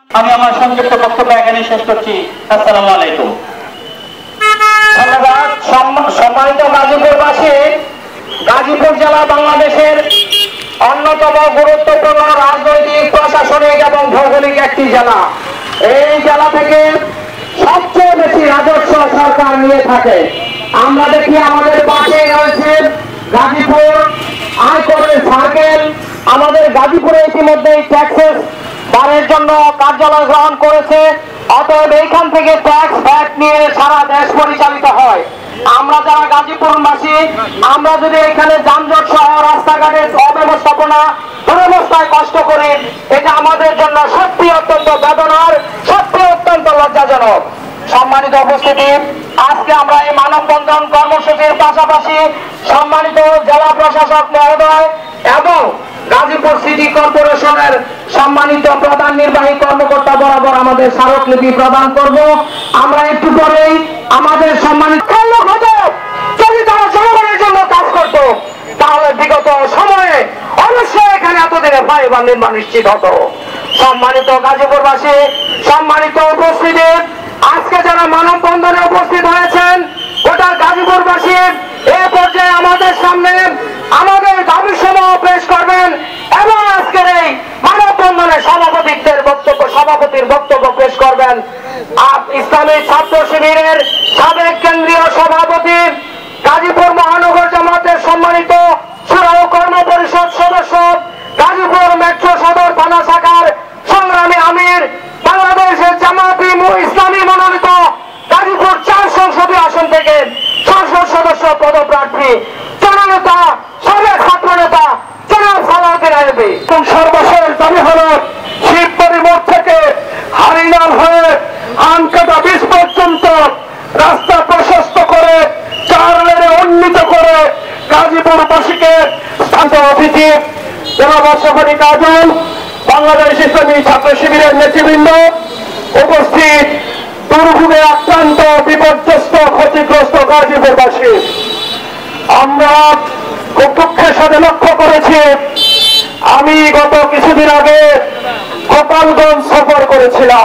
আমি আমার সংক্ষিপ্ত বক্তব্য এখানে শেষ করছি। আসসালামু আলাইকুম। ধন্যবাদ। সম্মানিত গাজীপুরবাসী, গাজীপুর জেলা বাংলাদেশের অন্যতম গুরুত্বপূর্ণ রাজনৈতিক, প্রশাসনিক এবং ভৌগোলিক একটি জেলা। এই জেলা থেকে সবচেয়ে বেশি রাজস্ব সরকার নিয়ে থাকে। আমরা দেখি আমাদের পাশে রয়েছে গাজীপুর আয়করের সার্কেল। আমাদের গাজীপুরে ইতিমধ্যেই ট্যাক্সেস বাড়ানোর জন্য কার্যালয় গ্রহণ করেছে। অতএব এইখান থেকে ট্যাক্স ভ্যাট নিয়ে সারা দেশ পরিচালিত হয়। আমরা যারা গাজীপুরবাসী, আমরা যদি এখানে যানজট সহ রাস্তাঘাটের অব্যবস্থাপনা, দুরবস্থায় কষ্ট করি, এটা আমাদের জন্য সত্যি অত্যন্ত বেদনার, সত্যি অত্যন্ত লজ্জাজনক। সম্মানিত উপস্থিতি, আজকে আমরা এই মানববন্ধন কর্মসূচির পাশাপাশি সম্মানিত জেলা প্রশাসক মহোদয় এবং গাজীপুর সিটি কর্পোরেশনের সম্মানিত প্রধান নির্বাহী কর্মকর্তা বরাবর আমাদের স্মারকলিপি প্রদান করব। আমরা একটু পরেই আমাদের সম্মানিত লোক হতো, যদি তারা জনগণের জন্য কাজ করতো, তাহলে বিগত সময়ে অবশ্যই এখানে এতদিনে ভাইবা নির্মাণ নিশ্চিত হতো। সম্মানিত গাজীপুরবাসী, সম্মানিত উপস্থিতি, আজকে যারা মানববন্ধনে উপস্থিত হয়েছেন, গোটা গাজীপুরবাসী এ পর্যায়ে আমাদের সামনে আমাদের দাবি সমূহ পেশ করবেন এবং আজকের এই মানববন্ধনে সভাপতির বক্তব্য পেশ করবেন ইসলামী ছাত্র শিবিরের সাবেক কেন্দ্রীয় সভাপতি, গাজীপুর মহানগর জামাতের সম্মানিত শুরা ও কর্ম পরিষদ সদস্য, গাজীপুর মেট্রো সদর থানা শাখার সংগ্রামী আমির, বাংলাদেশের জামাতি ইসলামী মনোনীত গাজীপুর 4 সংসদীয় আসন থেকে সংসদ সদস্য পদপ্রার্থী জননেতা, সাবেক ছাত্র নেতা জনাব সালাউদ্দিন আইয়ুবী। সর্বশেষ দাবি হল শিববাড়ি মোড় থেকে হারিনাল হয়ে আনকাটা ব্রিজ পর্যন্ত রাস্তা প্রশস্ত করে 4 লেনে উন্নীত করে গাজীপুরবাসীকে স্থানীয় অতিথি জনাব সফরি কাজল, বাংলাদেশ ইসলামী ছাত্র শিবিরের নেতৃবৃন্দ উপস্থিত, দুর্ভোগে আক্রান্ত, বিপর্যস্ত, ক্ষতিগ্রস্ত গাজীপুরবাসী, আমরা খুব দুঃখের সাথে লক্ষ্য করেছি, আমি গত কিছুদিন আগে গোপালগঞ্জ সফর করেছিলাম।